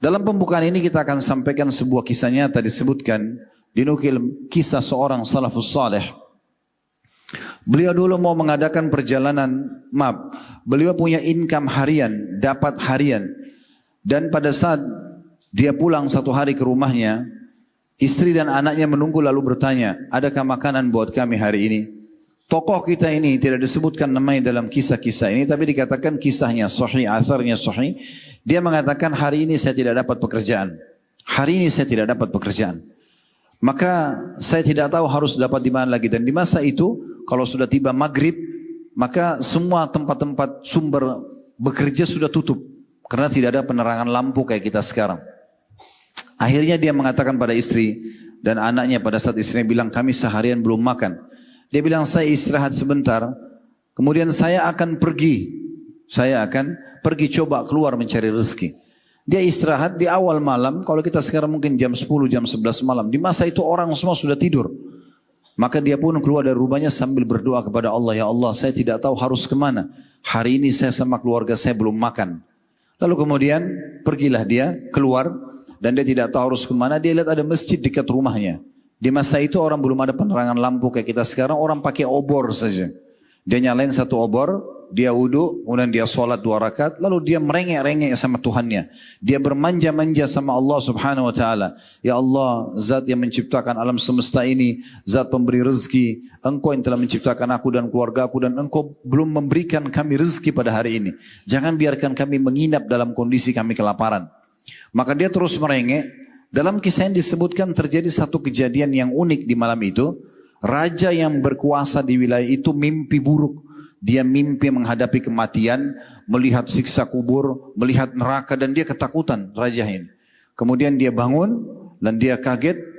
Dalam pembukaan ini kita akan sampaikan sebuah kisah nyata disebutkan, dinukil kisah seorang salafus saleh. Beliau dulu mau mengadakan perjalanan, beliau punya income harian, dapat harian. Dan pada saat dia pulang satu hari ke rumahnya, istri dan anaknya menunggu lalu bertanya, adakah makanan buat kami hari ini? Tokoh kita ini tidak disebutkan namanya dalam kisah-kisah ini, tapi dikatakan kisahnya sahih, atharnya sahih. Dia mengatakan hari ini saya tidak dapat pekerjaan. Hari ini saya tidak dapat pekerjaan. Maka saya tidak tahu harus dapat di mana lagi. Dan di masa itu kalau sudah tiba maghrib, maka semua tempat-tempat sumber bekerja sudah tutup. Karena tidak ada penerangan lampu kayak kita sekarang. Akhirnya dia mengatakan pada istri dan anaknya pada saat istrinya bilang kami seharian belum makan. Dia bilang saya istirahat sebentar. Kemudian saya akan pergi. Saya akan pergi coba keluar mencari rezeki. Dia istirahat di awal malam. Kalau kita sekarang mungkin jam 10, jam 11 malam. Di masa itu orang semua sudah tidur. Maka dia pun keluar dari rumahnya sambil berdoa kepada Allah. Ya Allah, saya tidak tahu harus kemana. Hari ini saya sama keluarga saya belum makan. Lalu kemudian pergilah dia keluar. Dan dia tidak tahu harus kemana. Dia lihat ada masjid dekat rumahnya. Di masa itu orang belum ada penerangan lampu kayak kita sekarang. Orang pakai obor saja. Dia nyalain satu obor. Dia wudhu, kemudian dia sholat 2 rakaat, lalu dia merengek-rengek sama Tuhannya. Dia bermanja-manja sama Allah subhanahu wa ta'ala. Ya Allah, zat yang menciptakan alam semesta ini, zat pemberi rezeki, engkau yang telah menciptakan aku dan keluarga aku, dan engkau belum memberikan kami rezeki pada hari ini. Jangan biarkan kami menginap dalam kondisi kami kelaparan. Maka dia terus merengek. Dalam kisah yang disebutkan terjadi satu kejadian yang unik di malam itu. Raja yang berkuasa di wilayah itu mimpi buruk. Dia mimpi menghadapi kematian, melihat siksa kubur, melihat neraka, dan dia ketakutan raja ini. Kemudian dia bangun dan dia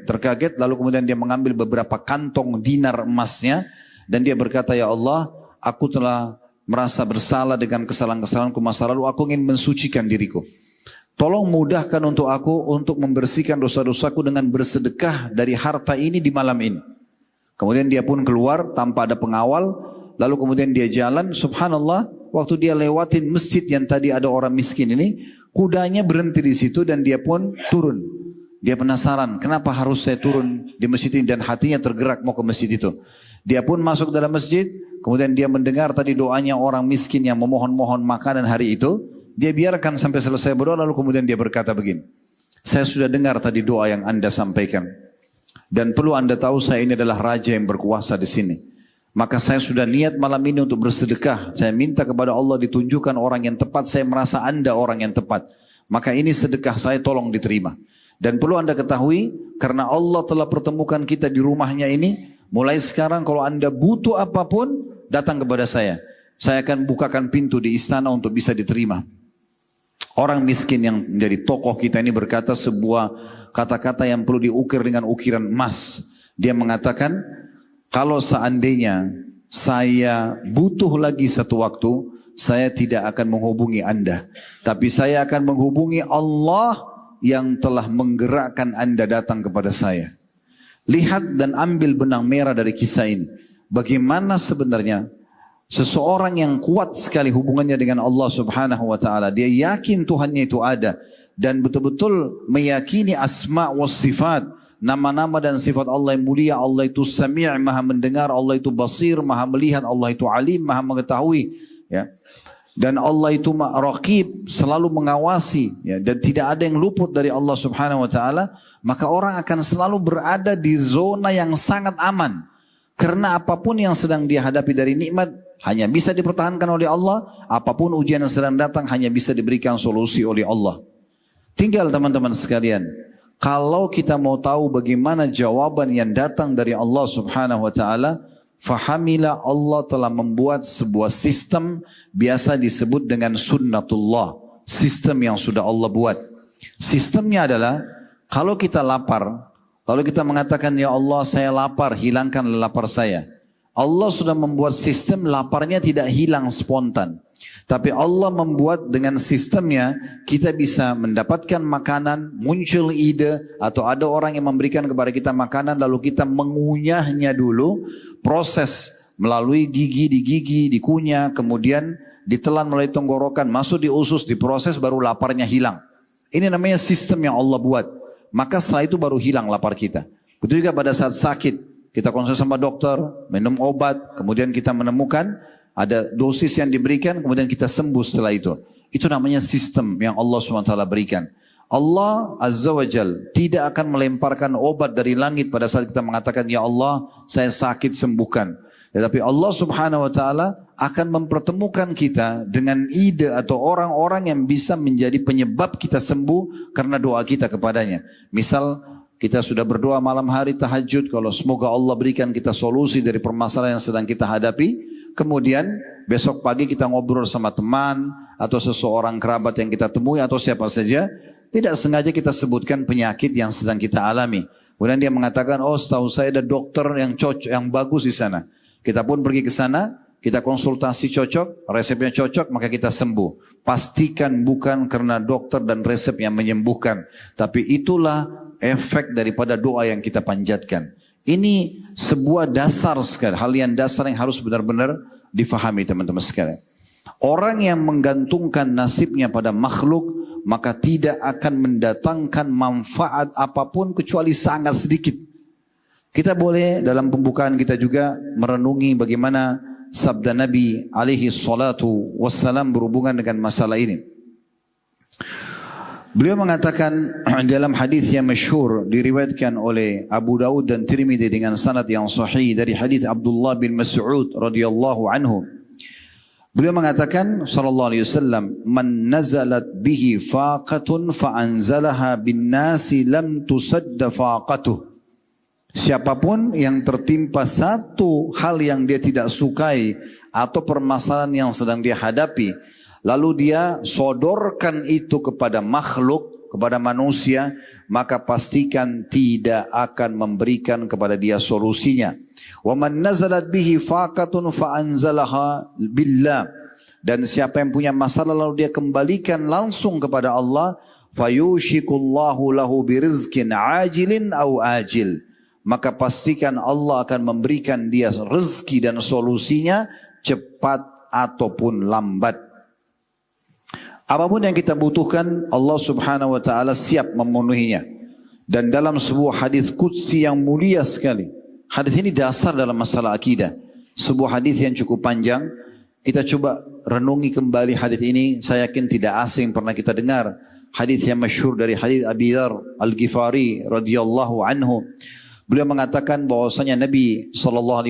terkaget, lalu kemudian dia mengambil beberapa kantong dinar emasnya dan dia berkata, ya Allah, aku telah merasa bersalah dengan kesalahan-kesalahanku masa lalu, aku ingin mensucikan diriku. Tolong mudahkan untuk aku untuk membersihkan dosa-dosaku dengan bersedekah dari harta ini di malam ini. Kemudian dia pun keluar tanpa ada pengawal. Lalu kemudian dia jalan, subhanallah, waktu dia lewatin masjid yang tadi ada orang miskin ini, kudanya berhenti di situ dan dia pun turun. Dia penasaran, kenapa harus saya turun di masjid ini, dan hatinya tergerak mau ke masjid itu. Dia pun masuk dalam masjid, kemudian dia mendengar tadi doanya orang miskin yang memohon-mohon makanan hari itu. Dia biarkan sampai selesai berdoa, lalu kemudian dia berkata begini, saya sudah dengar tadi doa yang Anda sampaikan. Dan perlu Anda tahu saya ini adalah raja yang berkuasa di sini. Maka saya sudah niat malam ini untuk bersedekah. Saya minta kepada Allah ditunjukkan orang yang tepat. Saya merasa Anda orang yang tepat. Maka ini sedekah saya tolong diterima. Dan perlu Anda ketahui, karena Allah telah pertemukan kita di rumahnya ini, mulai sekarang kalau Anda butuh apapun, datang kepada saya. Saya akan bukakan pintu di istana untuk bisa diterima. Orang miskin yang menjadi tokoh kita ini berkata sebuah kata-kata yang perlu diukir dengan ukiran emas. Dia mengatakan, kalau seandainya saya butuh lagi satu waktu, saya tidak akan menghubungi Anda. Tapi saya akan menghubungi Allah yang telah menggerakkan Anda datang kepada saya. Lihat dan ambil benang merah dari kisah ini. Bagaimana sebenarnya seseorang yang kuat sekali hubungannya dengan Allah subhanahu wa ta'ala. Dia yakin Tuhannya itu ada. Dan betul-betul meyakini asma' wa sifat. Nama-nama dan sifat Allah yang mulia. Allah itu sami' maha mendengar, Allah itu basir, maha melihat, Allah itu alim, maha mengetahui. Ya. Dan Allah itu raqib, selalu mengawasi. Ya. Dan tidak ada yang luput dari Allah subhanahu wa ta'ala. Maka orang akan selalu berada di zona yang sangat aman. Karena apapun yang sedang dia hadapi dari nikmat, hanya bisa dipertahankan oleh Allah. Apapun ujian yang sedang datang, hanya bisa diberikan solusi oleh Allah. Tinggal teman-teman sekalian, kalau kita mau tahu bagaimana jawaban yang datang dari Allah subhanahu wa ta'ala, fahamilah Allah telah membuat sebuah sistem biasa disebut dengan sunnatullah. Sistem yang sudah Allah buat. Sistemnya adalah, kalau kita lapar, lalu kita mengatakan, ya Allah saya lapar, hilangkan lapar saya. Allah sudah membuat sistem laparnya tidak hilang spontan. Tapi Allah membuat dengan sistemnya kita bisa mendapatkan makanan, muncul ide atau ada orang yang memberikan kepada kita makanan lalu kita mengunyahnya dulu, proses melalui gigi, dikunyah, kemudian ditelan melalui tenggorokan, masuk di usus, diproses baru laparnya hilang. Ini namanya sistem yang Allah buat. Maka setelah itu baru hilang lapar kita. Betul juga pada saat sakit, kita konsul sama dokter, minum obat, kemudian kita menemukan ada dosis yang diberikan, kemudian kita sembuh setelah itu. Itu namanya sistem yang Allah SWT berikan. Allah Azza wa Jal tidak akan melemparkan obat dari langit pada saat kita mengatakan, ya Allah, saya sakit, sembuhkan. Tetapi Allah Subhanahu wa Ta'ala akan mempertemukan kita dengan ide atau orang-orang yang bisa menjadi penyebab kita sembuh karena doa kita kepadanya. Misal kita sudah berdoa malam hari tahajud, kalau semoga Allah berikan kita solusi dari permasalahan yang sedang kita hadapi. Kemudian besok pagi kita ngobrol sama teman atau seseorang kerabat yang kita temui atau siapa saja. Tidak sengaja kita sebutkan penyakit yang sedang kita alami. Kemudian dia mengatakan, oh setahu saya ada dokter yang cocok, yang bagus di sana. Kita pun pergi ke sana, kita konsultasi cocok, resepnya cocok, maka kita sembuh. Pastikan bukan karena dokter dan resep yang menyembuhkan. Tapi itulah efek daripada doa yang kita panjatkan. Ini sebuah dasar sekali, hal yang dasar yang harus benar-benar difahami teman-teman sekalian. Orang yang menggantungkan nasibnya pada makhluk, maka tidak akan mendatangkan manfaat apapun kecuali sangat sedikit. Kita boleh dalam pembukaan kita juga merenungi bagaimana sabda Nabi alaihi salatu wassalam berhubungan dengan masalah ini. Beliau mengatakan dalam hadis yang masyhur diriwayatkan oleh Abu Daud dan Tirmidzi dengan sanad yang sahih dari hadis Abdullah bin Mas'ud radhiyallahu anhu. Beliau mengatakan sallallahu alaihi wasallam, "Man nazalat bihi faqatun fa anzalaha bin nasi lam tusadda faqatuh." Siapapun yang tertimpa satu hal yang dia tidak sukai atau permasalahan yang sedang dia hadapi, lalu dia sodorkan itu kepada makhluk, kepada manusia, maka pastikan tidak akan memberikan kepada dia solusinya. Wa man nazalat bihi faqatun fa anzalaha billah. Dan siapa yang punya masalah lalu dia kembalikan langsung kepada Allah, fayushikullahu lahu birizqin ajilin au ajil. Maka pastikan Allah akan memberikan dia rezeki dan solusinya cepat ataupun lambat. Apapun yang kita butuhkan, Allah Subhanahu wa Ta'ala siap memenuhinya. Dan dalam sebuah hadis qudsi yang mulia sekali, hadis ini dasar dalam masalah akidah. Sebuah hadis yang cukup panjang. Kita coba renungi kembali hadis ini. Saya yakin tidak asing pernah kita dengar. Hadis yang masyhur dari hadis Abi Dzar Al-Ghifari radhiyallahu anhu. Beliau mengatakan bahwasanya Nabi SAW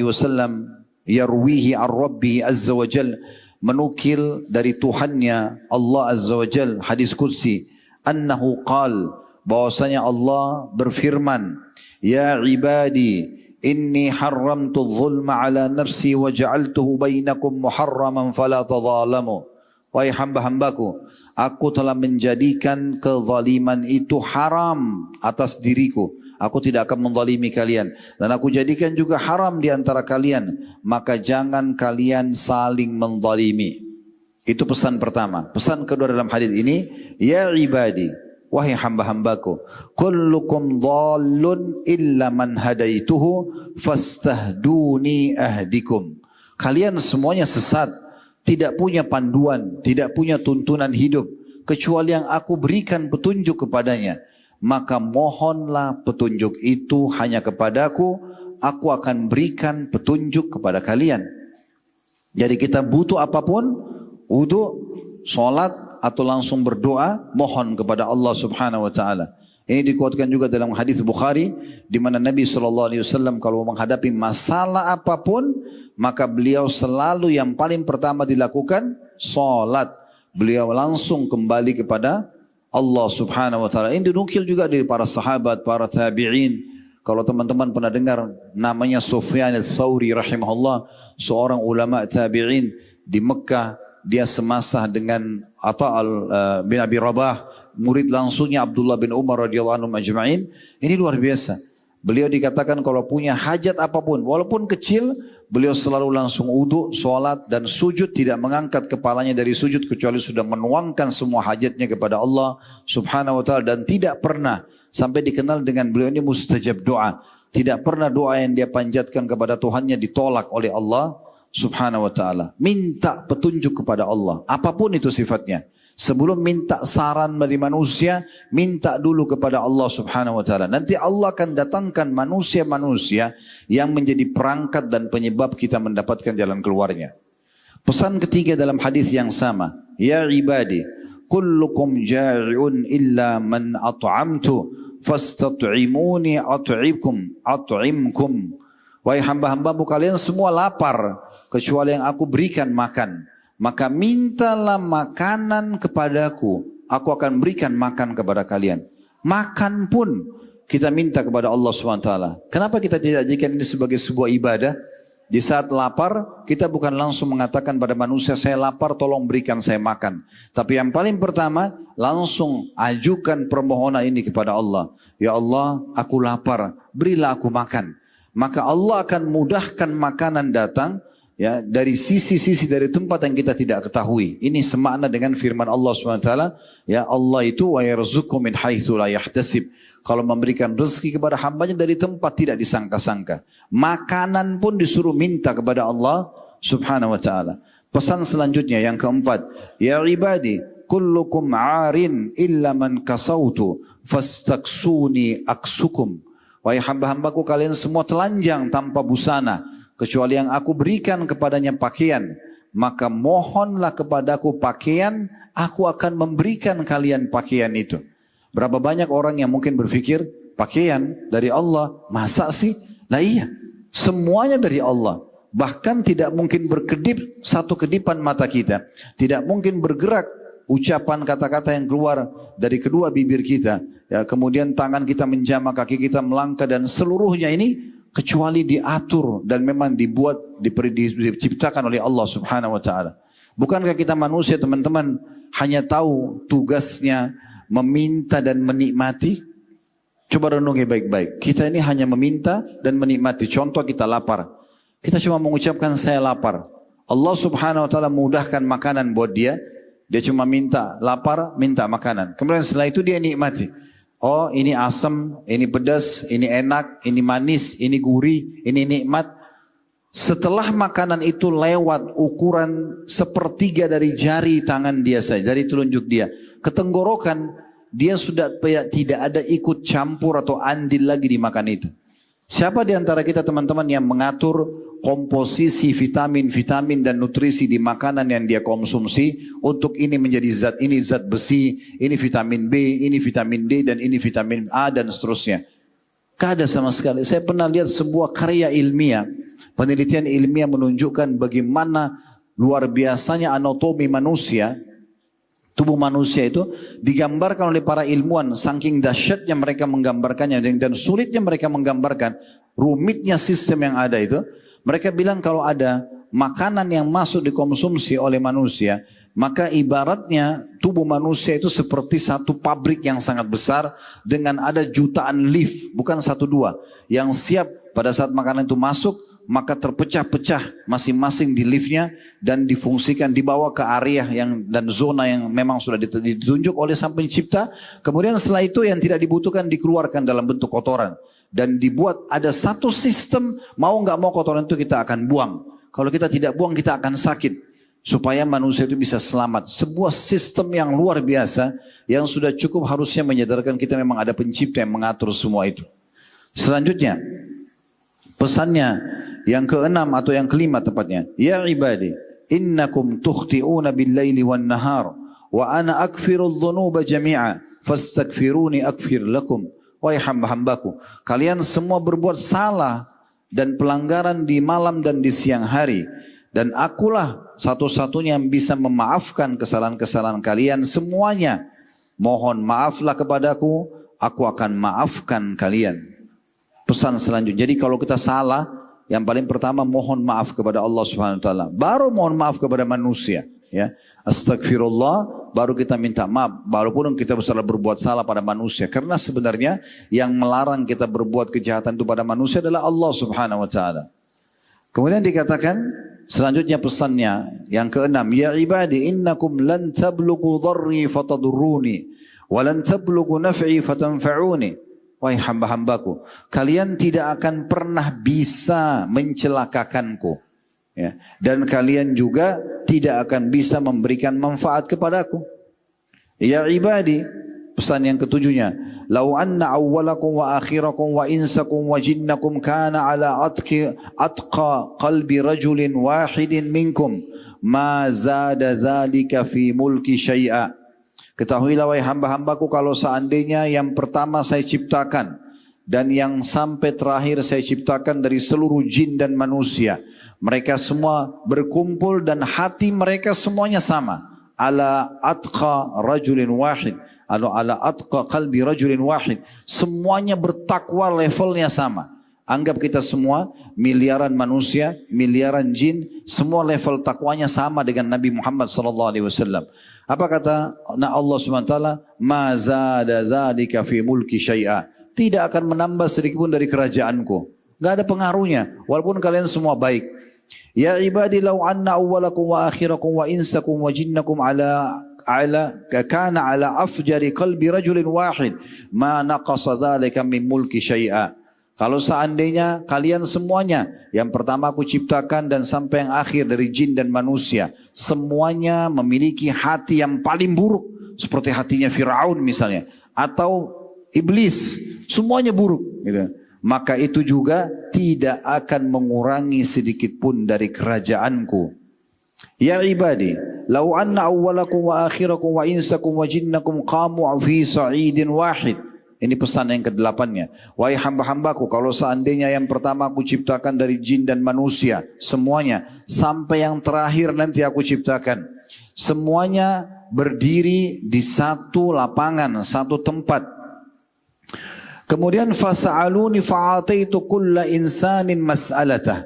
yarwihi ar-Rabbi azza wa jal, menukil dari Tuhannya Allah azza wa jal, hadis qudsi, annahu qal, bahwasanya Allah berfirman, ya ibadi inni haramtu dhulma ala nafsi wa ja'altuhu bainakum muharraman fala tadhalamu. Wahai hamba-hambaku, aku telah menjadikan kezaliman itu haram atas diriku. Aku tidak akan menzalimi kalian. Dan aku jadikan juga haram di antara kalian. Maka jangan kalian saling menzalimi. Itu pesan pertama. Pesan kedua dalam hadis ini, ya ibadi, wahai hamba-hambaku, kullukum dhallun illa man hadaituhu fastahduni ahdikum. Kalian semuanya sesat, tidak punya panduan, tidak punya tuntunan hidup, kecuali yang aku berikan petunjuk kepadanya. Maka mohonlah petunjuk itu hanya kepadaku, aku akan berikan petunjuk kepada kalian. Jadi kita butuh apapun, wudu, sholat, atau langsung berdoa, mohon kepada Allah Subhanahu wa Ta'ala. Ini dikuatkan juga dalam hadis Bukhari, di mana Nabi SAW kalau menghadapi masalah apapun, maka beliau selalu yang paling pertama dilakukan, sholat. Beliau langsung kembali kepada Allah Subhanahu wa Ta'ala. Ini dinukil juga dari para sahabat, para tabi'in. Kalau teman-teman pernah dengar namanya Sufyan al-Thawri rahimahullah, seorang ulama tabi'in di Mekah, dia semasa dengan Atha bin Abi Rabah, murid langsungnya Abdullah bin Umar radhiyallahu anhu ajma'in. Ini luar biasa. Beliau dikatakan kalau punya hajat apapun, walaupun kecil, beliau selalu langsung wudu, sholat dan sujud, tidak mengangkat kepalanya dari sujud kecuali sudah menuangkan semua hajatnya kepada Allah Subhanahu wa Ta'ala, dan tidak pernah sampai dikenal dengan beliau ini mustajab doa. Tidak pernah doa yang dia panjatkan kepada Tuhannya ditolak oleh Allah Subhanahu wa Ta'ala. Minta petunjuk kepada Allah, apapun itu sifatnya. Sebelum minta saran dari manusia, minta dulu kepada Allah Subhanahu wa taala. Nanti Allah akan datangkan manusia-manusia yang menjadi perangkat dan penyebab kita mendapatkan jalan keluarnya. Pesan ketiga dalam hadis yang sama, ya ibadi, kullukum ja'i'un illa man at'amtu fastat'imuni at'imkum. Wahai hamba-hambaku, kalian semua lapar kecuali yang aku berikan makan. Maka mintalah makanan kepadaku, aku akan berikan makan kepada kalian. Makan pun kita minta kepada Allah SWT. Kenapa kita tidak jadikan ini sebagai sebuah ibadah? Di saat lapar, kita bukan langsung mengatakan pada manusia, saya lapar, tolong berikan saya makan. Tapi yang paling pertama, langsung ajukan permohonan ini kepada Allah. Ya Allah, aku lapar, berilah aku makan. Maka Allah akan mudahkan makanan datang, ya, dari sisi-sisi dari tempat yang kita tidak ketahui. Ini semakna dengan firman Allah SWT, ya, Allah itu wa yarzuqu min haitsu la yahtasib. Kalau memberikan rezeki kepada hambanya dari tempat tidak disangka-sangka. Makanan pun disuruh minta kepada Allah Subhanahu wa taala. Pesan selanjutnya yang keempat, ya ibadi, kullukum 'arin illa man kasautu fastaksuni aksukum. Wahai hamba-hambaku, kalian semua telanjang tanpa busana, kecuali yang aku berikan kepadanya pakaian. Maka mohonlah kepadaku pakaian, aku akan memberikan kalian pakaian itu. Berapa banyak orang yang mungkin berpikir, pakaian dari Allah, masa sih? Nah iya, semuanya dari Allah. Bahkan tidak mungkin berkedip satu kedipan mata kita. Tidak mungkin bergerak ucapan kata-kata yang keluar dari kedua bibir kita. Ya, kemudian tangan kita menjamah, kaki kita melangkah, dan seluruhnya ini kecuali diatur dan memang diciptakan oleh Allah Subhanahu wa taala. Bukankah kita manusia, teman-teman, hanya tahu tugasnya meminta dan menikmati? Coba renungi baik-baik. Kita ini hanya meminta dan menikmati. Contoh, kita lapar. Kita cuma mengucapkan saya lapar. Allah Subhanahu wa taala mudahkan makanan buat dia. Dia cuma minta lapar, minta makanan. Kemudian setelah itu dia nikmati. Oh, ini asam, ini pedas, ini enak, ini manis, ini gurih, ini nikmat. Setelah makanan itu lewat ukuran sepertiga dari jari tangan dia saja, dari telunjuk dia, ke tenggorokan, dia sudah tidak ada ikut campur atau andil lagi di makan itu. Siapa di antara kita, teman-teman, yang mengatur komposisi vitamin-vitamin dan nutrisi di makanan yang dia konsumsi, untuk ini menjadi zat ini zat besi, ini vitamin B, ini vitamin D, dan ini vitamin A, dan seterusnya? Tidak ada sama sekali. Saya pernah lihat sebuah karya ilmiah, penelitian ilmiah menunjukkan bagaimana luar biasanya anatomi manusia. Tubuh manusia itu digambarkan oleh para ilmuwan, saking dahsyatnya mereka menggambarkannya dan sulitnya mereka menggambarkan, rumitnya sistem yang ada itu. Mereka bilang kalau ada makanan yang masuk dikonsumsi oleh manusia, maka ibaratnya tubuh manusia itu seperti satu pabrik yang sangat besar dengan ada jutaan lift, bukan satu dua, yang siap pada saat makanan itu masuk, maka terpecah-pecah masing-masing di liftnya dan difungsikan, dibawa ke area yang dan zona yang memang sudah ditunjuk oleh Sang Pencipta. Kemudian setelah itu yang tidak dibutuhkan dikeluarkan dalam bentuk kotoran dan dibuat ada satu sistem, mau nggak mau kotoran itu kita akan buang. Kalau kita tidak buang, kita akan sakit, supaya manusia itu bisa selamat. Sebuah sistem yang luar biasa yang sudah cukup harusnya menyadarkan kita memang ada pencipta yang mengatur semua itu. Selanjutnya, pesannya yang keenam atau yang kelima tepatnya, ya ibadi, innakum tukhti'una bil-laili wan-nahar wa ana akfirudz dzunuba jami'a fastaghfiruni aghfir lakum. Wahai hamba-hambaku, kalian semua berbuat salah dan pelanggaran di malam dan di siang hari, dan akulah satu-satunya yang bisa memaafkan kesalahan-kesalahan kalian semuanya. Mohon maaflah kepadaku, aku akan maafkan kalian. Pesan selanjutnya, jadi kalau kita salah, yang paling pertama mohon maaf kepada Allah Subhanahu wa taala, baru mohon maaf kepada manusia, ya. Astagfirullah, baru kita minta maaf walaupun kita salah berbuat salah pada manusia, karena sebenarnya yang melarang kita berbuat kejahatan itu pada manusia adalah Allah Subhanahu wa taala. Kemudian dikatakan selanjutnya pesannya yang keenam, ya ibadi innakum lan tablughu dharri fatadurruni wa lan tablughu naf'i fatanfa'uni. Wahai hamba-hambaku, kalian tidak akan pernah bisa mencelakakanku, ya, dan kalian juga tidak akan bisa memberikan manfaat kepadaku. Ya ibadi, pesan yang ketujuhnya, lau anna awwalakum wa akhirakum wa insakum wa jinnakum kana ala atqa qalbi rajulin wahidin minkum ma zada dzalika fi mulki syai'a. Ketahuilah wahai hamba-hambaku, kalau seandainya yang pertama saya ciptakan dan yang sampai terakhir saya ciptakan dari seluruh jin dan manusia, mereka semua berkumpul dan hati mereka semuanya sama, ala atqa rajulin wahid, ala atqa qalbi rajulin wahid, semuanya bertakwa, levelnya sama. Anggap kita semua miliaran manusia, miliaran jin, semua level takwanya sama dengan Nabi Muhammad SAW. Apa kata Allah SWT? Ma zada zalika fi mulki syai'a. Tidak akan menambah sedikit pun dari kerajaanku. Gak ada pengaruhnya, walaupun kalian semua baik. Ya ibadi law anna awwalakum wa akhirakum wa insakum wa jinnakum kana ala afjari qalbi rajulin wahid ma naqasa dhalika min mulki syai'a. Kalau seandainya kalian semuanya, yang pertama aku ciptakan dan sampai yang akhir dari jin dan manusia, semuanya memiliki hati yang paling buruk, seperti hatinya Fir'aun misalnya, atau iblis, semuanya buruk gitu. Maka itu juga tidak akan mengurangi sedikit pun dari kerajaanku. Ya ibadi, lau anna awwalakum wa akhirakum wa insakum wa jinnakum qamu fi sa'idin wahid. Ini pesan yang ke-8-nya. Wahai hamba-hambaku, kalau seandainya yang pertama aku ciptakan dari jin dan manusia, semuanya, sampai yang terakhir nanti aku ciptakan, semuanya berdiri di satu lapangan, satu tempat. Kemudian fasa'aluni fa'ataitu kulla insanin mas'alatah.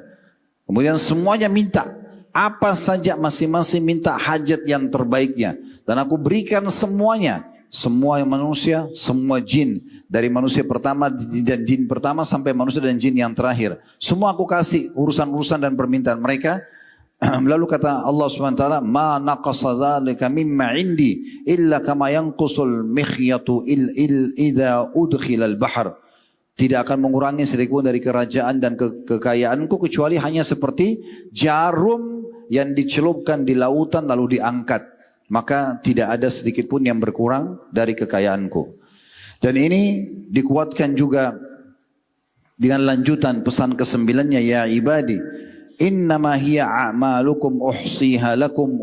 Kemudian semuanya minta apa saja, masing-masing minta hajat yang terbaiknya, dan aku berikan semuanya. Semua manusia, semua jin, dari manusia pertama dan jin pertama sampai manusia dan jin yang terakhir, semua aku kasih urusan-urusan dan permintaan mereka. Lalu kata Allah SWT, ma naqasa dzalika mimma indi illa kama yanqusul mikhyatu idza udkhila al-bahr. Tidak akan mengurangi sedikit pun dari kerajaan dan kekayaanku, kecuali hanya seperti jarum yang dicelupkan di lautan lalu diangkat. Maka tidak ada sedikit pun yang berkurang dari kekayaanku. Dan ini dikuatkan juga dengan lanjutan pesan ke-9-nya, ya ibadi, innama hiya a'malukum uhsiha lakum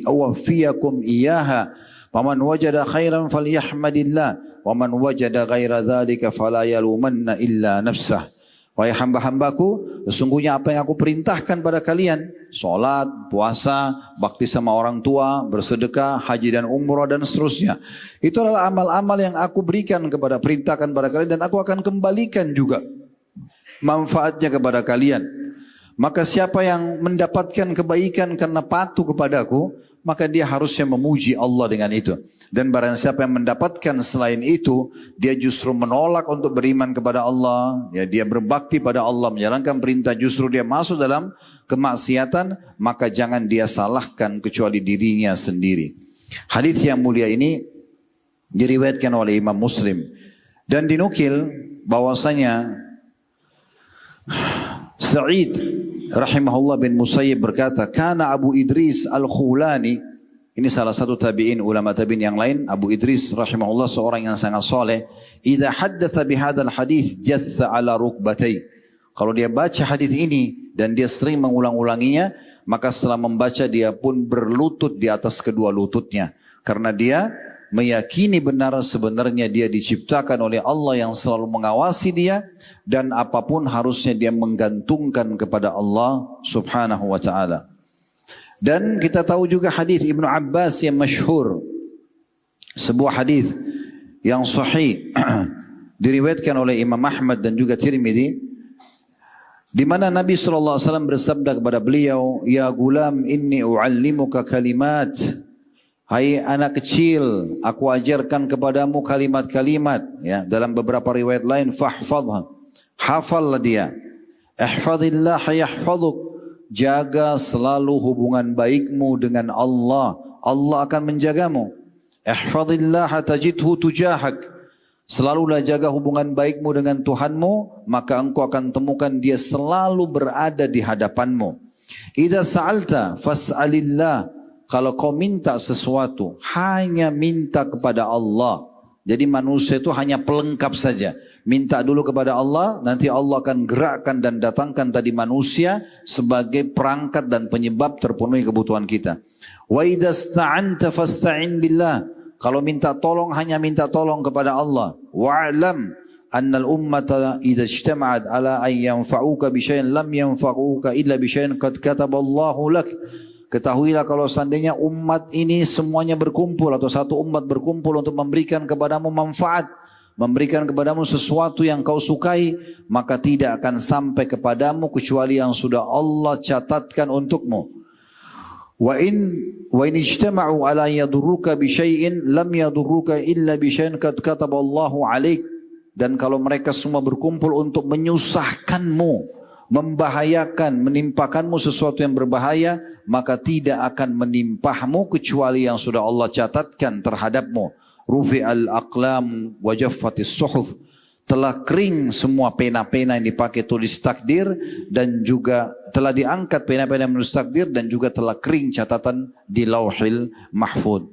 uwaffiyakum iyaha, faman wajada khairan falyahmadillah, waman wajada ghaira dzalika fala yalumanna illa nafsah. Wahai hamba-hambaku, sesungguhnya apa yang aku perintahkan pada kalian, sholat, puasa, bakti sama orang tua, bersedekah, haji dan umrah dan seterusnya, itu adalah amal-amal yang aku berikan kepada, perintahkan kepada kalian, dan aku akan kembalikan juga manfaatnya kepada kalian. Maka siapa yang mendapatkan kebaikan karena patuh kepadaku, maka dia harusnya memuji Allah dengan itu. Dan barang siapa yang mendapatkan selain itu, dia justru menolak untuk beriman kepada Allah, ya, dia berbakti pada Allah, menjalankan perintah, justru dia masuk dalam kemaksiatan, maka jangan dia salahkan kecuali dirinya sendiri. Hadis yang mulia ini diriwayatkan oleh Imam Muslim dan dinukil bahwasanya Sa'id rahimahullah bin Musayyib berkata, kana Abu Idris al-Khulani, ini salah satu tabi'in, ulama tabi'in yang lain, Abu Idris rahimahullah seorang yang sangat soleh, idza haddatsa bihadzal hadits jatha ala rukbatai. Kalau dia baca hadis ini dan dia sering mengulang-ulanginya, maka setelah membaca dia pun berlutut di atas kedua lututnya, karena dia meyakini benar sebenarnya dia diciptakan oleh Allah yang selalu mengawasi dia, dan apapun harusnya dia menggantungkan kepada Allah subhanahu wa ta'ala. Dan kita tahu juga hadis Ibnu Abbas yang masyhur, sebuah hadis yang sahih diriwayatkan oleh Imam Ahmad dan juga Tirmidzi, di mana Nabi SAW bersabda kepada beliau, ya gulam inni u'allimuka kalimat, hai anak kecil, aku ajarkan kepadamu kalimat-kalimat, ya, dalam beberapa riwayat lain fahfadha, hafallah dia. Ihfadillah yahfaduk, jaga selalu hubungan baikmu dengan Allah, Allah akan menjagamu. Ihfadillah tajidhu tujahak, selalulah jaga hubungan baikmu dengan Tuhanmu, maka engkau akan temukan dia selalu berada di hadapanmu. Idza sa'alta fas'alillah, kalau kau minta sesuatu, hanya minta kepada Allah. Jadi manusia itu hanya pelengkap saja. Minta dulu kepada Allah, nanti Allah akan gerakkan dan datangkan tadi manusia sebagai perangkat dan penyebab terpenuhi kebutuhan kita. Wa idza sta'anta fasta'in billah. Kalau minta tolong, hanya minta tolong kepada Allah. Wa'lam annal ummata idza ijtama'at ala an yanfa'uka bi syai'in lam yanfa'uka illa bi syai'in qad kataballahu lak. Ketahuilah kalau seandainya umat ini semuanya berkumpul atau satu umat berkumpul untuk memberikan kepadamu manfaat, memberikan kepadamu sesuatu yang kau sukai, maka tidak akan sampai kepadamu kecuali yang sudah Allah catatkan untukmu. Wa in ijtama'u ala yadurruka bi syai'in lam yadurruka illa bi syai'in qad kataballahu 'alaik. Dan kalau mereka semua berkumpul untuk menyusahkanmu, membahayakan, menimpakanmu sesuatu yang berbahaya, maka tidak akan menimpahmu kecuali yang sudah Allah catatkan terhadapmu. Rufi'al aqlam wa jaffatis suhuf. Telah kering semua pena-pena yang dipakai tulis takdir, dan juga telah diangkat pena-pena yang menulis takdir, dan juga telah kering catatan di Lauhil Mahfuz.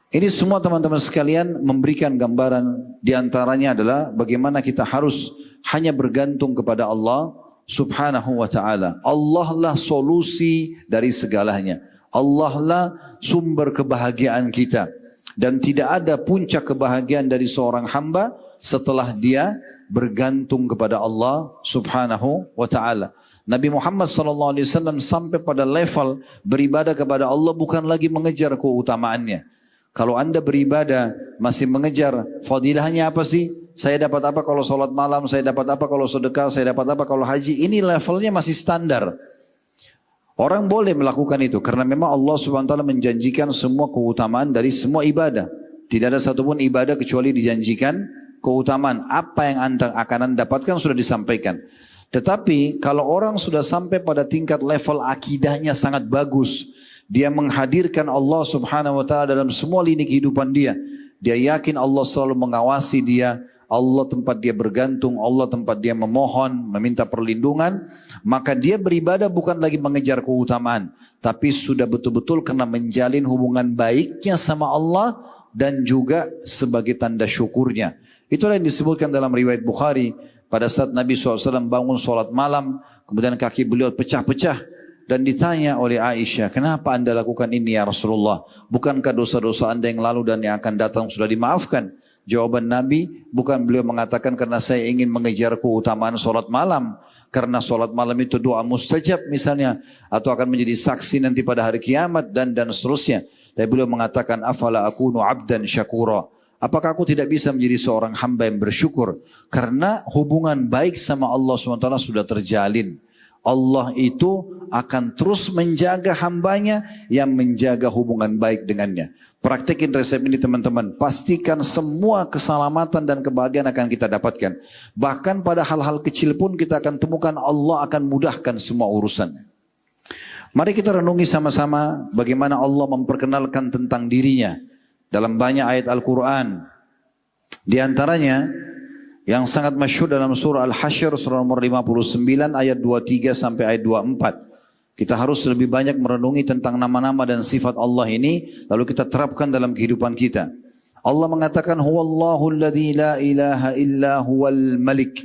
Ini semua teman-teman sekalian memberikan gambaran, diantaranya adalah bagaimana kita harus hanya bergantung kepada Allah subhanahu wa ta'ala. Allah lah solusi dari segalanya. Allah lah sumber kebahagiaan kita. Dan tidak ada puncak kebahagiaan dari seorang hamba setelah dia bergantung kepada Allah subhanahu wa ta'ala. Nabi Muhammad SAW sampai pada level beribadah kepada Allah bukan lagi mengejar keutamaannya. Kalau anda beribadah masih mengejar fadilahnya apa sih? Saya dapat apa kalau sholat malam, saya dapat apa kalau sedekah, saya dapat apa kalau haji. Ini levelnya masih standar. Orang boleh melakukan itu karena memang Allah SWT menjanjikan semua keutamaan dari semua ibadah. Tidak ada satupun ibadah kecuali dijanjikan keutamaan. Apa yang anda akan dapatkan sudah disampaikan. Tetapi kalau orang sudah sampai pada tingkat level akidahnya sangat bagus, dia menghadirkan Allah subhanahu wa ta'ala dalam semua lini kehidupan dia. Dia yakin Allah selalu mengawasi dia. Allah tempat dia bergantung. Allah tempat dia memohon, meminta perlindungan. Maka dia beribadah bukan lagi mengejar keutamaan. Tapi sudah betul-betul karena menjalin hubungan baiknya sama Allah. Dan juga sebagai tanda syukurnya. Itulah yang disebutkan dalam riwayat Bukhari. Pada saat Nabi SAW bangun sholat malam. Kemudian kaki beliau pecah-pecah. Dan ditanya oleh Aisyah, kenapa anda lakukan ini ya Rasulullah? Bukankah dosa-dosa anda yang lalu dan yang akan datang sudah dimaafkan? Jawaban Nabi, bukan beliau mengatakan karena saya ingin mengejar keutamaan solat malam. Karena solat malam itu doa mustajab misalnya. Atau akan menjadi saksi nanti pada hari kiamat dan seterusnya. Tapi beliau mengatakan, afala akunu abdan syakura. Apakah aku tidak bisa menjadi seorang hamba yang bersyukur? Karena hubungan baik sama Allah SWT sudah terjalin. Allah itu akan terus menjaga hambanya yang menjaga hubungan baik dengannya. Praktekin resep ini teman-teman. Pastikan semua keselamatan dan kebahagiaan akan kita dapatkan. Bahkan pada hal-hal kecil pun kita akan temukan Allah akan mudahkan semua urusannya. Mari kita renungi sama-sama bagaimana Allah memperkenalkan tentang dirinya. Dalam banyak ayat Al-Quran. Di antaranya yang sangat masyhur dalam surah Al-Hasyr surah nomor 59 ayat 23 sampai ayat 24. Kita harus lebih banyak merenungi tentang nama-nama dan sifat Allah ini lalu kita terapkan dalam kehidupan kita. Allah mengatakan huwallahu alladzi la ilaha illa huwal malik.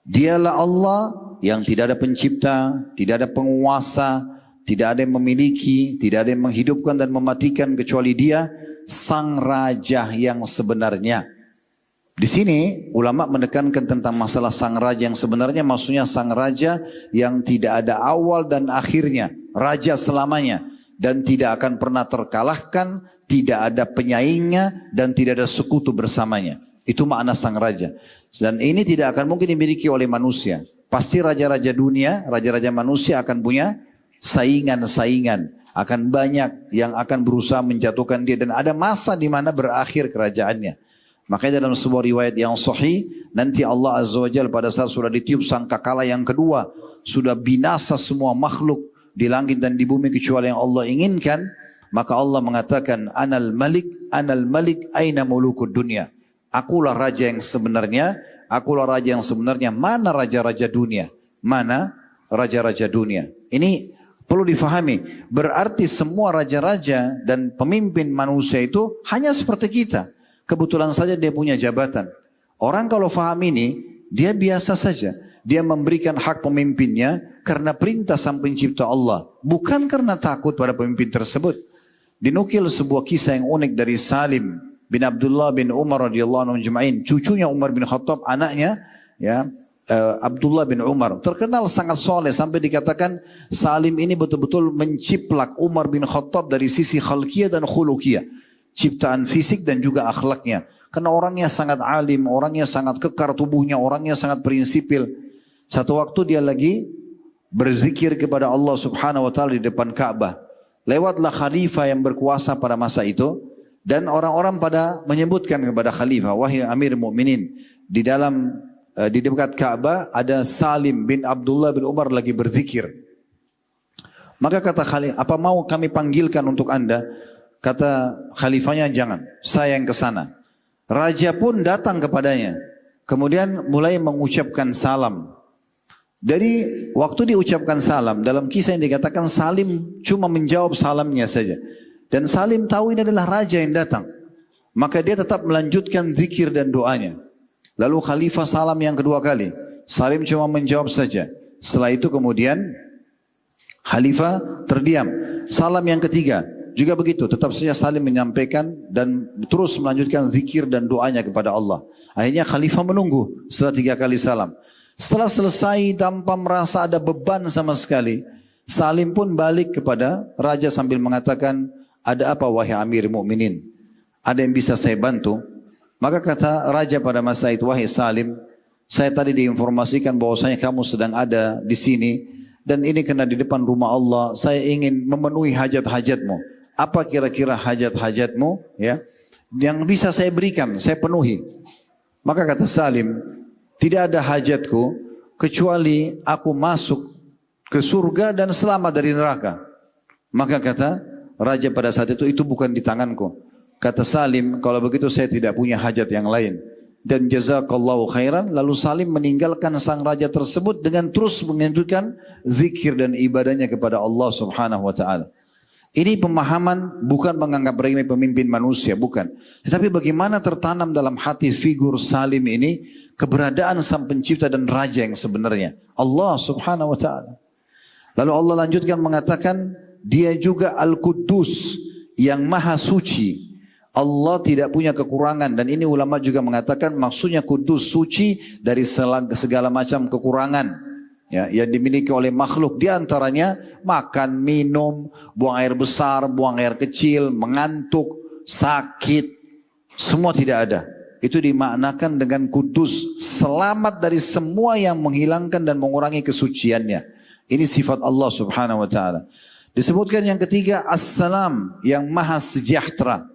Dialah Allah yang tidak ada pencipta, tidak ada penguasa, tidak ada yang memiliki, tidak ada yang menghidupkan dan mematikan kecuali Dia sang raja yang sebenarnya. Di sini ulama menekankan tentang masalah sang raja yang sebenarnya, maksudnya sang raja yang tidak ada awal dan akhirnya, raja selamanya dan tidak akan pernah terkalahkan, tidak ada penyaingnya dan tidak ada sekutu bersamanya. Itu makna sang raja. Dan ini tidak akan mungkin dimiliki oleh manusia. Pasti raja-raja dunia, raja-raja manusia akan punya saingan-saingan, akan banyak yang akan berusaha menjatuhkan dia dan ada masa di mana berakhir kerajaannya. Makanya dalam sebuah riwayat yang sahih, nanti Allah Azza wa Jalla pada saat sudah ditiup sangkakala yang kedua, sudah binasa semua makhluk di langit dan di bumi kecuali yang Allah inginkan, maka Allah mengatakan, Anal Malik, aina mulukud dunia. Akulah raja yang sebenarnya, akulah raja yang sebenarnya. Mana raja-raja dunia? Mana raja-raja dunia? Ini Perlu difahami, berarti semua raja-raja dan pemimpin manusia itu hanya seperti kita. Kebetulan saja dia punya jabatan. Orang kalau faham ini, dia biasa saja. Dia memberikan hak pemimpinnya karena perintah sang pencipta Allah. Bukan karena takut pada pemimpin tersebut. Dinukil sebuah kisah yang unik dari Salim bin Abdullah bin Umar radhiyallahu anhu ajma'in. Cucunya Umar bin Khattab, anaknya ya, Abdullah bin Umar terkenal sangat soleh sampai dikatakan Salim ini betul-betul menciplak Umar bin Khattab dari sisi khalqiyah dan khuluqiyah, ciptaan fisik dan juga akhlaknya. Karena orangnya sangat alim, orangnya sangat kekar tubuhnya, orangnya sangat prinsipil. Satu waktu dia lagi berzikir kepada Allah Subhanahu wa taala di depan Ka'bah. Lewatlah khalifah yang berkuasa pada masa itu dan orang-orang pada menyebutkan kepada khalifah, wahai Amir Mukminin, di dekat Ka'bah ada Salim bin Abdullah bin Umar lagi berzikir. Maka kata khalifah, apa mau kami panggilkan untuk anda? Kata khalifahnya, jangan, saya yang ke sana. Raja pun datang kepadanya. Kemudian mulai mengucapkan salam. Dari waktu diucapkan salam, dalam kisah yang dikatakan Salim cuma menjawab salamnya saja. Dan Salim tahu ini adalah raja yang datang. Maka dia tetap melanjutkan zikir dan doanya. Lalu khalifah salam yang kedua kali. Salim cuma menjawab saja. Setelah itu kemudian khalifah terdiam. Salam yang ketiga juga begitu. Tetap saja Salim menyampaikan dan terus melanjutkan zikir dan doanya kepada Allah. Akhirnya khalifah menunggu setelah 3 kali salam. Setelah selesai tanpa merasa ada beban sama sekali, Salim pun balik kepada raja sambil mengatakan, ada apa wahai Amir Mukminin? Ada yang bisa saya bantu? Maka kata raja pada masa itu, wahai Salim, saya tadi diinformasikan bahwasanya kamu sedang ada di sini dan ini kena di depan rumah Allah. Saya ingin memenuhi hajat-hajatmu. Apa kira-kira hajat-hajatmu? Ya, yang bisa saya berikan, saya penuhi. Maka kata Salim, tidak ada hajatku kecuali aku masuk ke surga dan selamat dari neraka. Maka kata raja pada saat itu bukan di tanganku. Kata Salim, kalau begitu saya tidak punya hajat yang lain. Dan jazakallahu khairan. Lalu Salim meninggalkan sang raja tersebut dengan terus menunjukkan zikir dan ibadahnya kepada Allah Subhanahu wa taala. Ini pemahaman bukan menganggap remeh pemimpin manusia, bukan. Tetapi bagaimana tertanam dalam hati figur Salim ini keberadaan sang pencipta dan raja yang sebenarnya, Allah Subhanahu wa taala. Lalu Allah lanjutkan mengatakan, dia juga Al-Quddus yang maha suci. Allah tidak punya kekurangan, dan ini ulama juga mengatakan maksudnya kudus, suci dari segala macam kekurangan ya, yang dimiliki oleh makhluk, di antaranya makan, minum, buang air besar, buang air kecil, mengantuk, sakit, semua tidak ada. Itu dimaknakan dengan kudus, selamat dari semua yang menghilangkan dan mengurangi kesuciannya. Ini sifat Allah Subhanahu wa taala. Disebutkan yang ketiga, As-Salam, yang maha sejahtera.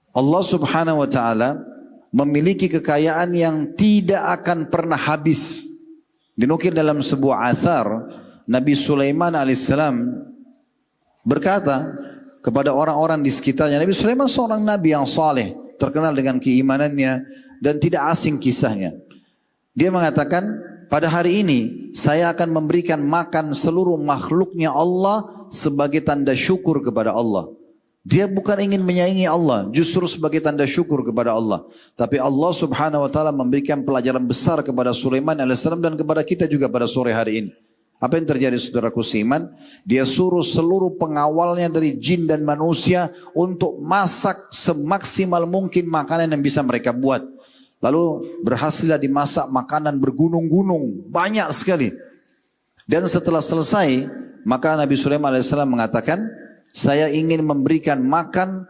Allah Subhanahu wa taala memiliki kekayaan yang tidak akan pernah habis. Dinukil dalam sebuah athar, Nabi Sulaiman alaihissalam berkata kepada orang-orang di sekitarnya. Nabi Sulaiman seorang nabi yang saleh, terkenal dengan keimanannya dan tidak asing kisahnya. Dia mengatakan, pada hari ini saya akan memberikan makan seluruh makhluknya Allah sebagai tanda syukur kepada Allah. Dia bukan ingin menyaingi Allah, justru sebagai tanda syukur kepada Allah. Tapi Allah Subhanahu wa taala memberikan pelajaran besar kepada Sulaiman alaihissalam dan kepada kita juga pada sore hari ini. Apa yang terjadi saudaraku seiman? Dia suruh seluruh pengawalnya dari jin dan manusia untuk masak semaksimal mungkin makanan yang bisa mereka buat. Lalu berhasillah dimasak makanan bergunung-gunung, banyak sekali. Dan setelah selesai, maka Nabi Sulaiman alaihissalam mengatakan, saya ingin memberikan makan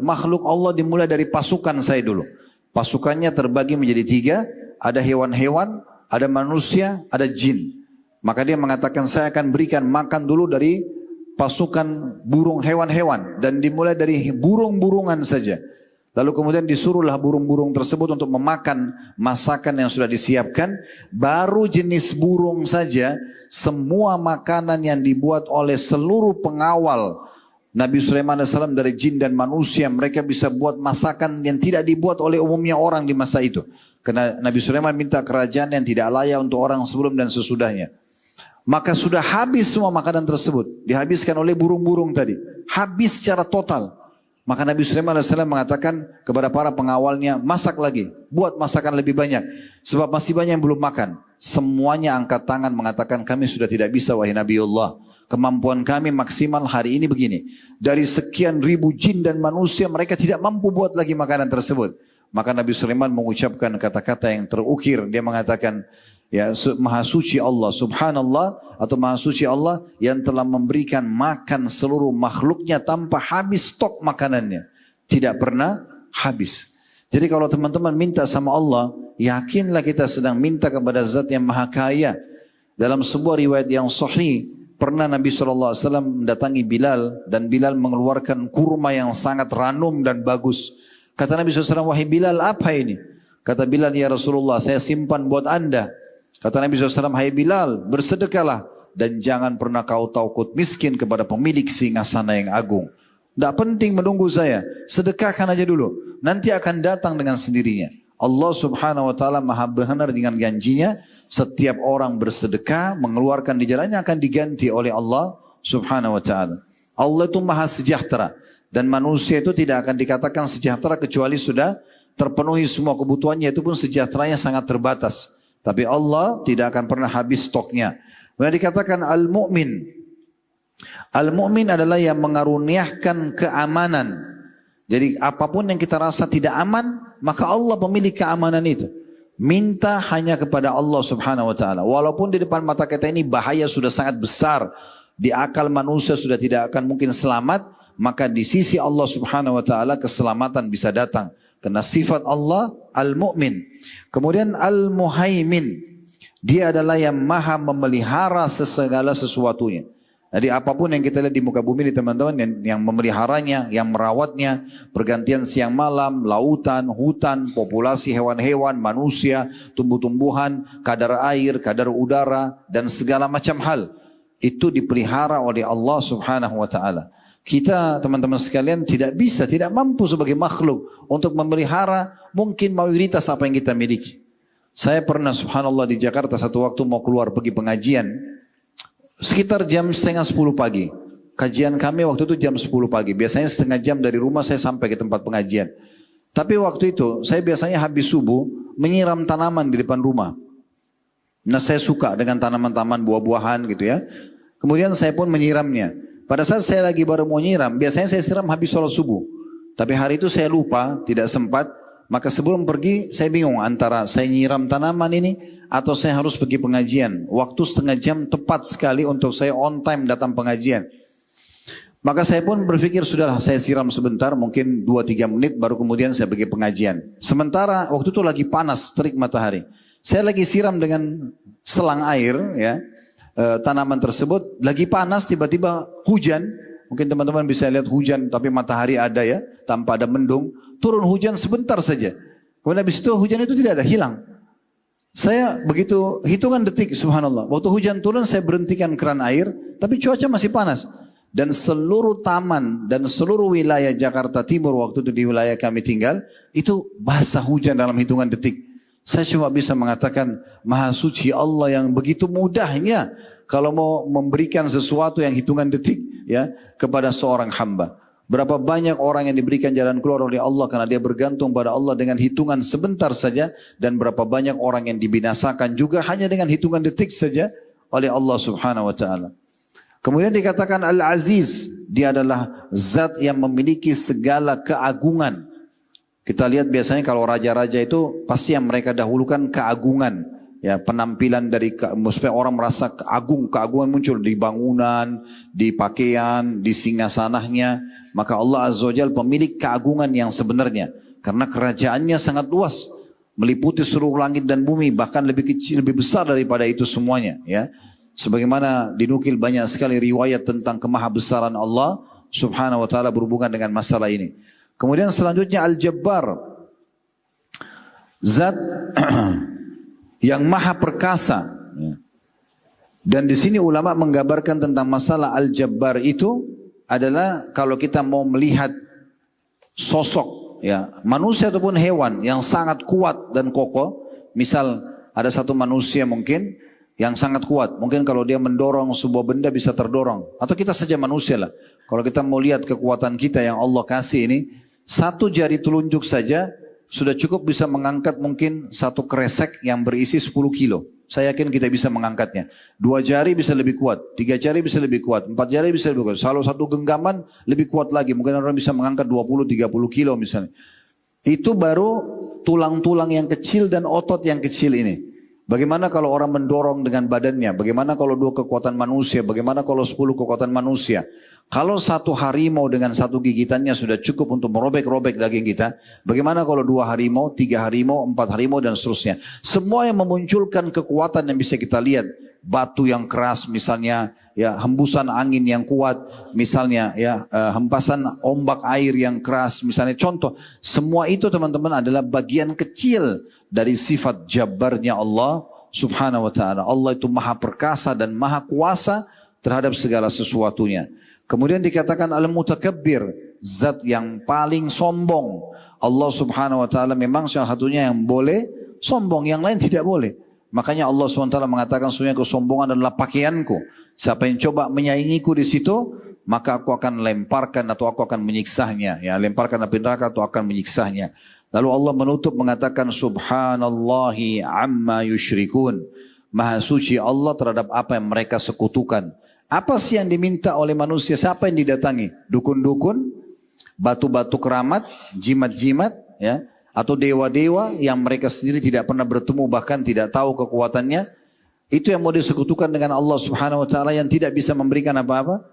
makhluk Allah dimulai dari pasukan saya dulu. Pasukannya terbagi menjadi 3, ada hewan-hewan, ada manusia, ada jin. Maka dia mengatakan, saya akan berikan makan dulu dari pasukan burung hewan-hewan dan dimulai dari burung-burungan saja. Lalu kemudian disuruhlah burung-burung tersebut untuk memakan masakan yang sudah disiapkan. Baru jenis burung saja, semua makanan yang dibuat oleh seluruh pengawal Nabi Sulaiman AS dari jin dan manusia, mereka bisa buat masakan yang tidak dibuat oleh umumnya orang di masa itu. Karena Nabi Sulaiman minta kerajaan yang tidak layak untuk orang sebelum dan sesudahnya. Maka sudah habis semua makanan tersebut. Dihabiskan oleh burung-burung tadi. Habis secara total. Maka Nabi Sulaiman AS mengatakan kepada para pengawalnya, masak lagi. Buat masakan lebih banyak. Sebab masih banyak yang belum makan. Semuanya angkat tangan mengatakan, kami sudah tidak bisa wahai Nabiullah. Kemampuan kami maksimal hari ini begini. Dari sekian ribu jin dan manusia, mereka tidak mampu buat lagi makanan tersebut. Maka Nabi Sulaiman mengucapkan kata-kata yang terukir. Dia mengatakan, ya, Maha Suci Allah, Subhanallah, atau Maha Suci Allah yang telah memberikan makan seluruh makhluknya tanpa habis stok makanannya. Tidak pernah habis. Jadi kalau teman-teman minta sama Allah, yakinlah kita sedang minta kepada Zat yang Maha Kaya. Dalam sebuah riwayat yang sahih, pernah Nabi SAW mendatangi Bilal, dan Bilal mengeluarkan kurma yang sangat ranum dan bagus. Kata Nabi SAW, wahai Bilal, apa ini? Kata Bilal, ya Rasulullah, saya simpan buat anda. Kata Nabi SAW, hai Bilal, bersedekahlah dan jangan pernah kau takut miskin kepada pemilik singgasana yang agung. Tidak penting menunggu saya, sedekahkan aja dulu. Nanti akan datang dengan sendirinya. Allah Subhanahu Wa Taala Maha benar dengan janjinya. Setiap orang bersedekah, mengeluarkan di jalannya akan diganti oleh Allah Subhanahu Wa Taala. Allah itu Maha sejahtera dan manusia itu tidak akan dikatakan sejahtera kecuali sudah terpenuhi semua kebutuhannya. Itu pun sejahteranya sangat terbatas. Tapi Allah tidak akan pernah habis stoknya. Kemudian dikatakan al-mu'min. Al-mu'min adalah yang mengaruniakan keamanan. Jadi apapun yang kita rasa tidak aman, maka Allah pemilik keamanan itu. Minta hanya kepada Allah Subhanahu Wa Taala. Walaupun di depan mata kita ini bahaya sudah sangat besar. Di akal manusia sudah tidak akan mungkin selamat. Maka di sisi Allah Subhanahu Wa Taala keselamatan bisa datang. Karena sifat Allah al-mu'min. Kemudian al-muhaimin. Dia adalah yang maha memelihara segala sesuatunya. Jadi apapun yang kita lihat di muka bumi ini teman-teman, yang memeliharanya, yang merawatnya, pergantian siang malam, lautan, hutan, populasi hewan-hewan, manusia, tumbuh-tumbuhan, kadar air, kadar udara, dan segala macam hal. Itu dipelihara oleh Allah Subhanahu Wa Taala. Kita teman-teman sekalian tidak bisa, tidak mampu sebagai makhluk untuk memelihara mungkin mayoritas apa yang kita miliki. Saya pernah subhanallah di Jakarta satu waktu mau keluar pergi pengajian. Sekitar jam setengah 10 pagi. Kajian kami waktu itu jam 10 pagi. Biasanya setengah jam dari rumah saya sampai ke tempat pengajian. Tapi waktu itu saya biasanya habis subuh menyiram tanaman di depan rumah. Nah saya suka dengan tanaman-tanaman buah-buahan gitu ya. Kemudian saya pun menyiramnya. Pada saat saya lagi baru mau nyiram, biasanya saya siram habis sholat subuh. Tapi hari itu saya lupa, tidak sempat. Maka sebelum pergi, saya bingung antara saya nyiram tanaman ini atau saya harus pergi pengajian. Waktu setengah jam tepat sekali untuk saya on time datang pengajian. Maka saya pun berpikir, sudahlah saya siram sebentar, mungkin 2-3 menit baru kemudian saya pergi pengajian. Sementara waktu itu lagi panas, terik matahari. Saya lagi siram dengan selang air, ya. Tanaman tersebut lagi panas, tiba-tiba hujan. Mungkin teman-teman bisa lihat hujan tapi matahari ada ya, tanpa ada mendung. Turun hujan sebentar saja. Kemudian habis itu hujan itu tidak ada, hilang. Saya begitu hitungan detik, subhanallah. Waktu hujan turun saya berhentikan keran air, tapi cuaca masih panas. Dan seluruh taman dan seluruh wilayah Jakarta Timur waktu itu di wilayah kami tinggal, itu basah hujan dalam hitungan detik. Saya cuma bisa mengatakan Maha Suci Allah yang begitu mudahnya kalau mau memberikan sesuatu yang hitungan detik ya kepada seorang hamba. Berapa banyak orang yang diberikan jalan keluar oleh Allah karena dia bergantung pada Allah dengan hitungan sebentar saja, dan berapa banyak orang yang dibinasakan juga hanya dengan hitungan detik saja oleh Allah Subhanahu Wa Taala. Kemudian dikatakan Al-Aziz, dia adalah zat yang memiliki segala keagungan. Kita lihat biasanya kalau raja-raja itu pasti yang mereka dahulukan keagungan, ya penampilan dari supaya orang merasa keagungan muncul di bangunan, di pakaian, di singgasananya. Maka Allah Azza wa Jalla pemilik keagungan yang sebenarnya, karena kerajaannya sangat luas, meliputi seluruh langit dan bumi, bahkan lebih kecil, lebih besar daripada itu semuanya. Ya, sebagaimana dinukil banyak sekali riwayat tentang kemahabesaran Allah Subhanahu Wa Taala berhubungan dengan masalah ini. Kemudian selanjutnya Al-Jabbar, zat yang maha perkasa. Dan di sini ulama menggambarkan tentang masalah Al-Jabbar itu adalah kalau kita mau melihat sosok ya manusia ataupun hewan yang sangat kuat dan kokoh. Misal ada satu manusia mungkin yang sangat kuat. Mungkin kalau dia mendorong sebuah benda bisa terdorong. Atau kita saja manusia lah. Kalau kita mau lihat kekuatan kita yang Allah kasih ini, satu jari telunjuk saja sudah cukup bisa mengangkat mungkin satu kresek yang berisi 10 kilo. Saya yakin kita bisa mengangkatnya. 2 jari bisa lebih kuat, 3 jari bisa lebih kuat, 4 jari bisa lebih kuat. Salah satu genggaman lebih kuat lagi. Mungkin orang bisa mengangkat 20-30 kilo misalnya. Itu baru tulang-tulang yang kecil dan otot yang kecil ini. Bagaimana kalau orang mendorong dengan badannya? Bagaimana kalau 2 kekuatan manusia? Bagaimana kalau 10 kekuatan manusia? Kalau satu harimau dengan satu gigitannya sudah cukup untuk merobek-robek daging kita, bagaimana kalau 2 harimau, 3 harimau, 4 harimau dan seterusnya? Semua yang memunculkan kekuatan yang bisa kita lihat, batu yang keras misalnya, ya hembusan angin yang kuat, misalnya ya hempasan ombak air yang keras, misalnya contoh, semua itu teman-teman adalah bagian kecil dari sifat jabarnya Allah Subhanahu wa ta'ala. Allah itu maha perkasa dan maha kuasa terhadap segala sesuatunya. Kemudian dikatakan al-mutakabbir, zat yang paling sombong. Allah Subhanahu wa ta'ala memang salah satunya yang boleh sombong, yang lain tidak boleh. Makanya Allah SWT mengatakan sesungguhnya kesombongan adalah pakaianku. Siapa yang coba menyaingiku di situ, maka aku akan lemparkan atau aku akan menyiksanya. Ya, lemparkan api neraka atau akan menyiksanya. Lalu Allah menutup mengatakan subhanallahi amma yusyrikun. Maha suci Allah terhadap apa yang mereka sekutukan. Apa sih yang diminta oleh manusia? Siapa yang didatangi? Dukun-dukun, batu-batu keramat, jimat-jimat, ya, atau dewa-dewa yang mereka sendiri tidak pernah bertemu, bahkan tidak tahu kekuatannya. Itu yang mau disekutukan dengan Allah Subhanahu wa ta'ala yang tidak bisa memberikan apa-apa.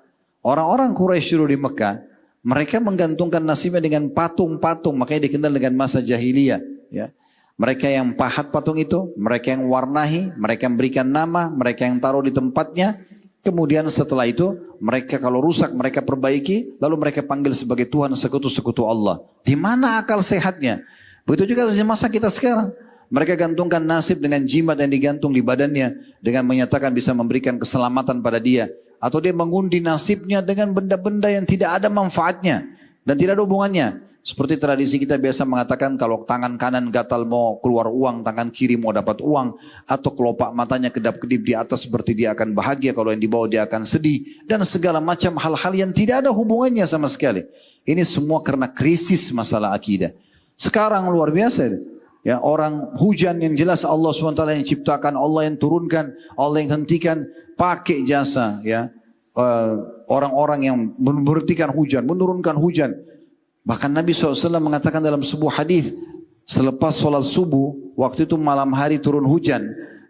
Orang-orang Quraisy dulu di Mekah, mereka menggantungkan nasibnya dengan patung-patung, makanya dikenal dengan masa jahiliyah. Ya. Mereka yang pahat patung itu, mereka yang warnahi, mereka yang berikan nama, mereka yang taruh di tempatnya. Kemudian setelah itu, mereka kalau rusak mereka perbaiki, lalu mereka panggil sebagai Tuhan sekutu-sekutu Allah. Di mana akal sehatnya? Begitu juga masa kita sekarang. Mereka gantungkan nasib dengan jimat yang digantung di badannya, dengan menyatakan bisa memberikan keselamatan pada dia. Atau dia mengundi nasibnya dengan benda-benda yang tidak ada manfaatnya dan tidak ada hubungannya. Seperti tradisi kita biasa mengatakan kalau tangan kanan gatal mau keluar uang, tangan kiri mau dapat uang. Atau kelopak matanya kedap-kedip di atas seperti dia akan bahagia, kalau yang di bawah dia akan sedih. Dan segala macam hal-hal yang tidak ada hubungannya sama sekali. Ini semua karena krisis masalah akidah. Sekarang luar biasa. Ya, orang hujan yang jelas Allah SWT yang ciptakan, Allah yang turunkan, Allah yang hentikan, pakai jasa ya orang-orang yang memberhentikan hujan, menurunkan hujan. Bahkan Nabi SAW mengatakan dalam sebuah hadis, selepas sholat subuh, waktu itu malam hari turun hujan.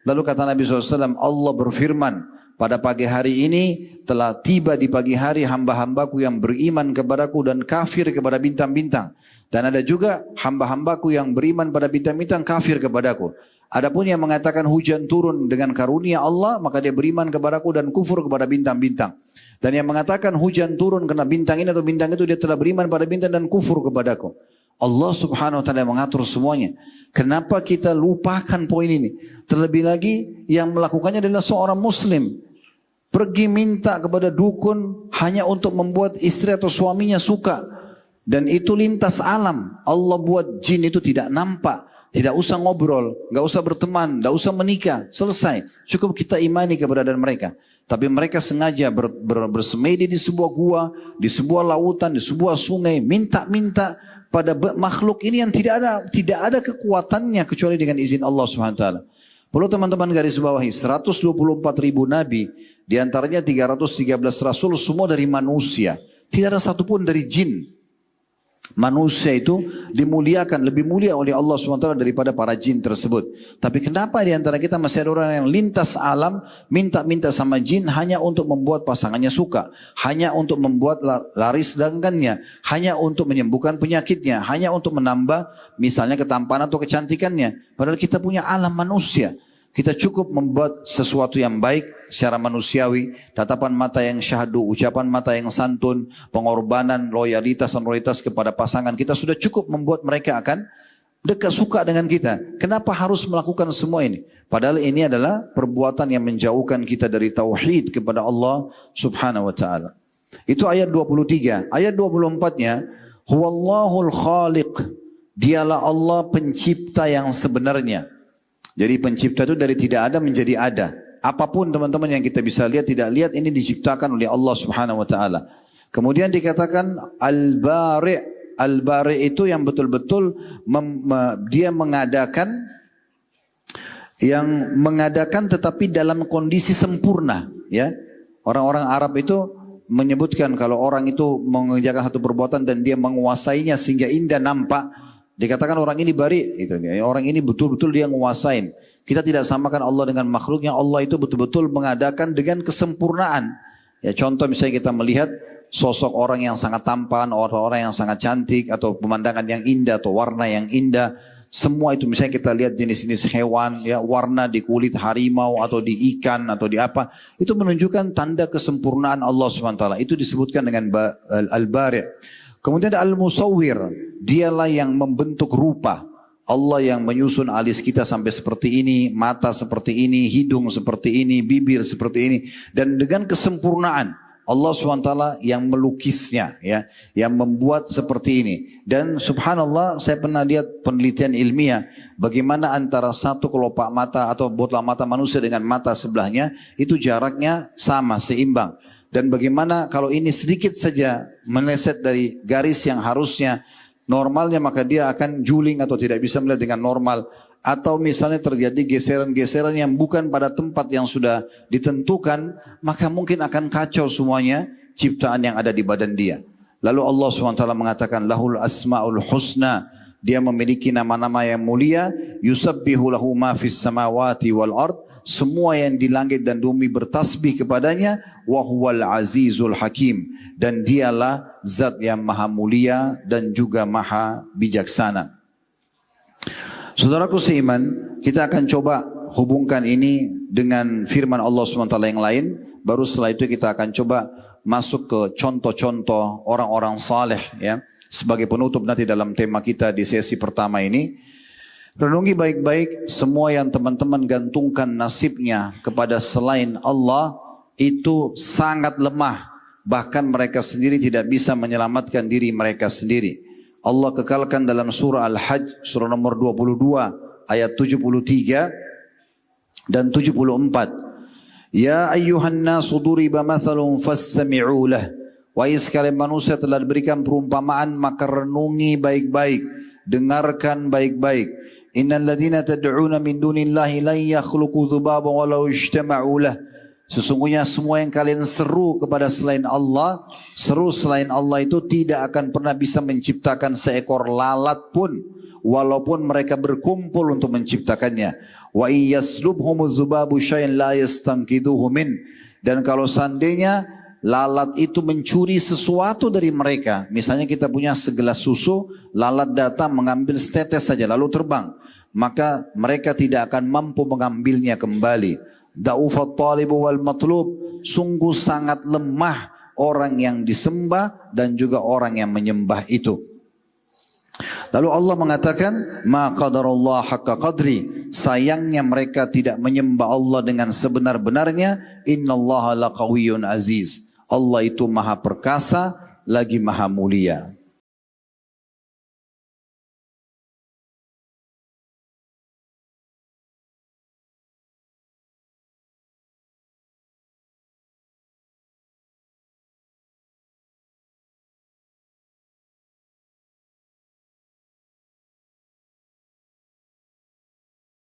Lalu kata Nabi SAW, Allah berfirman, pada pagi hari ini telah tiba di pagi hari hamba-hambaku yang beriman kepadaku dan kafir kepada bintang-bintang. Dan ada juga hamba-hambaku yang beriman pada bintang-bintang kafir kepadaku. Adapun yang mengatakan hujan turun dengan karunia Allah, maka dia beriman kepadaku dan kufur kepada bintang-bintang. Dan yang mengatakan hujan turun karena bintang ini atau bintang itu, dia telah beriman pada bintang dan kufur kepadaku. Allah Subhanahu wa ta'ala mengatur semuanya. Kenapa kita lupakan poin ini? Terlebih lagi yang melakukannya adalah seorang muslim. Pergi minta kepada dukun hanya untuk membuat istri atau suaminya suka. Dan itu lintas alam. Allah buat jin itu tidak nampak. Tidak usah ngobrol, gak usah berteman, gak usah menikah. Selesai. Cukup kita imani keberadaan mereka. Tapi mereka sengaja bersemedi di sebuah gua, di sebuah lautan, di sebuah sungai. Minta-minta pada makhluk ini yang tidak ada kekuatannya kecuali dengan izin Allah SWT. Perlu teman-teman garis bawahi, 124 ribu nabi, diantaranya 313 rasul, semua dari manusia. Tidak ada satupun dari jin. Manusia itu dimuliakan, lebih mulia oleh Allah SWT daripada para jin tersebut. Tapi kenapa di antara kita masih ada orang yang lintas alam, minta-minta sama jin hanya untuk membuat pasangannya suka, hanya untuk membuat laris dagangannya, hanya untuk menyembuhkan penyakitnya, hanya untuk menambah misalnya ketampanan atau kecantikannya. Padahal kita punya alam manusia. Kita cukup membuat sesuatu yang baik secara manusiawi, tatapan mata yang syahdu, ucapan mata yang santun, pengorbanan, loyalitas dan loyalitas kepada pasangan. Kita sudah cukup membuat mereka akan dekat, suka dengan kita. Kenapa harus melakukan semua ini? Padahal ini adalah perbuatan yang menjauhkan kita dari tauhid kepada Allah Subhanahu wa ta'ala. Itu ayat 23. Ayat 24-nya, huwallahul khaliq. Dialah Allah pencipta yang sebenarnya. Jadi pencipta itu dari tidak ada menjadi ada. Apapun teman-teman yang kita bisa lihat, tidak lihat, ini diciptakan oleh Allah Subhanahu wa taala. Kemudian dikatakan Al-Bari'. Al-Bari' itu yang betul-betul dia mengadakan tetapi dalam kondisi sempurna, ya. Orang-orang Arab itu menyebutkan kalau orang itu mengerjakan satu perbuatan dan dia menguasainya sehingga indah nampak, dikatakan orang ini bari, gitu. Orang ini betul-betul dia menguasain. Kita tidak samakan Allah dengan makhluknya. Allah itu betul-betul mengadakan dengan kesempurnaan. Ya, contoh misalnya kita melihat sosok orang yang sangat tampan, orang-orang yang sangat cantik, atau pemandangan yang indah, atau warna yang indah. Semua itu misalnya kita lihat jenis-jenis hewan, ya, warna di kulit harimau atau di ikan atau di apa, itu menunjukkan tanda kesempurnaan Allah SWT. Itu disebutkan dengan Al-Bari'. Kemudian ada Al-Musawwir, dialah yang membentuk rupa. Allah yang menyusun alis kita sampai seperti ini, mata seperti ini, hidung seperti ini, bibir seperti ini, dan dengan kesempurnaan Allah SWT yang melukisnya, ya, yang membuat seperti ini. Dan subhanallah, saya pernah lihat penelitian ilmiah bagaimana antara satu kelopak mata atau bola mata manusia dengan mata sebelahnya itu jaraknya sama, seimbang. Dan bagaimana kalau ini sedikit saja meleset dari garis yang harusnya normalnya, maka dia akan juling atau tidak bisa melihat dengan normal. Atau misalnya terjadi geseran-geseran yang bukan pada tempat yang sudah ditentukan, maka mungkin akan kacau semuanya ciptaan yang ada di badan dia. Lalu Allah SWT mengatakan, lahul asma'ul husna, dia memiliki nama-nama yang mulia, yusabbihu lahu ma fis samawati wal ard, semua yang di langit dan bumi bertasbih kepadanya, wa huwal azizul hakim, dan dialah zat yang maha mulia dan juga maha bijaksana. Saudaraku seiman, kita akan coba hubungkan ini dengan firman Allah SWT yang lain. Baru setelah itu kita akan coba masuk ke contoh-contoh orang-orang saleh, ya, sebagai penutup nanti dalam tema kita di sesi pertama ini. Renungi baik-baik, semua yang teman-teman gantungkan nasibnya kepada selain Allah itu sangat lemah. Bahkan mereka sendiri tidak bisa menyelamatkan diri mereka sendiri. Allah kekalkan dalam surah Al-Hajj, surah nomor 22, ayat 73 dan 74. Ya ayyuhan nasu duriba mathalun fassami'u lah. Wahai sekalian manusia, telah diberikan perumpamaan, maka renungi baik-baik, dengarkan baik-baik. Innal ladzina tad'una min dunillahi lan yakhluqu dzubaban walau ijtama'u lah. Sesungguhnya semua yang kalian seru kepada selain Allah, seru selain Allah itu tidak akan pernah bisa menciptakan seekor lalat pun, walaupun mereka berkumpul untuk menciptakannya. Wa iyaslubhumudz dzubabu syai'an la yastanqidhuhu min. Dan kalau seandainya lalat itu mencuri sesuatu dari mereka, misalnya kita punya segelas susu, lalat datang mengambil setetes saja lalu terbang, maka mereka tidak akan mampu mengambilnya kembali. Da'ufat talibu wal matlub, sungguh sangat lemah orang yang disembah dan juga orang yang menyembah itu. Lalu Allah mengatakan, ma qadarullah haqqa qadri, sayangnya mereka tidak menyembah Allah dengan sebenar-benarnya. Innallaha laqawiyyun aziz, Allah itu maha perkasa lagi maha mulia.